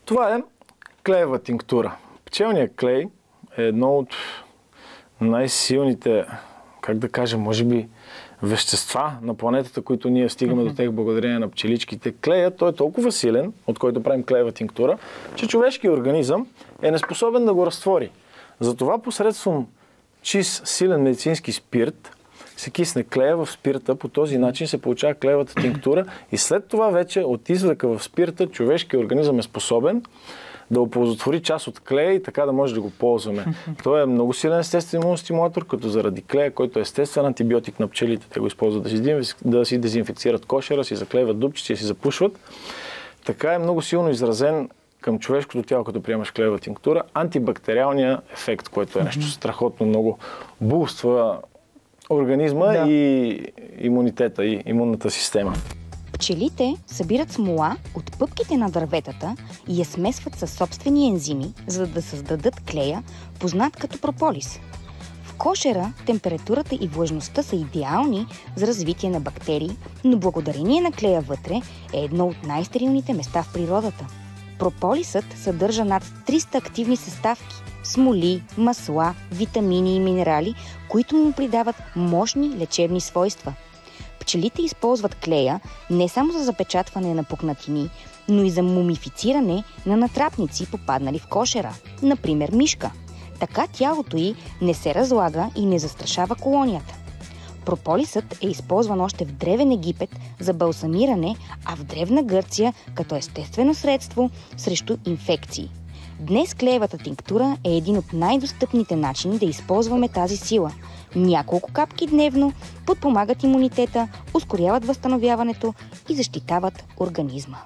Това е клеева тинктура. Пчелният клей е едно от най-силните, как да кажа, може би, вещества на планетата, които ние стигаме до тях благодарение на пчеличките. Клеят, той е толкова силен, от който правим клеева тинктура, че човешкият организъм е неспособен да го разтвори. Затова посредством чист, силен медицински спирт се кисне клея в спирта, по този начин се получава клеевата тинктура и след това вече от извлека в спирта човешкият организъм е способен да оползотвори част от клея и така да може да го ползваме. Той е много силен естествен имуностимулатор, като заради клея, който е естествен антибиотик на пчелите. Те го използват да си дезинфекцират кошера, си заклеиват дупчици и си запушват. Така е много силно изразен към човешкото тяло, като приемаш клеева тинктура, антибактериалния ефект, който е нещо страхотно много буства организма и имунитета, и имунната система. Пчелите събират смола от пъпките на дърветата и я смесват със собствени ензими, за да създадат клея, познат като прополис. В кошера температурата и влажността са идеални за развитие на бактерии, но благодарение на клея вътре е едно от най-стерилните места в природата. Прополисът съдържа над 300 активни съставки – смоли, масла, витамини и минерали, които му придават мощни лечебни свойства. Пчелите използват клея не само за запечатване на пукнатини, но и за мумифициране на натрапници, попаднали в кошера, например мишка. Така тялото й не се разлага и не застрашава колонията. Прополисът е използван още в древен Египет за балсамиране, а в древна Гърция като естествено средство срещу инфекции. Днес клеевата тинктура е един от най-достъпните начини да използваме тази сила. Няколко капки дневно подпомагат имунитета, ускоряват възстановяването и защитават организма.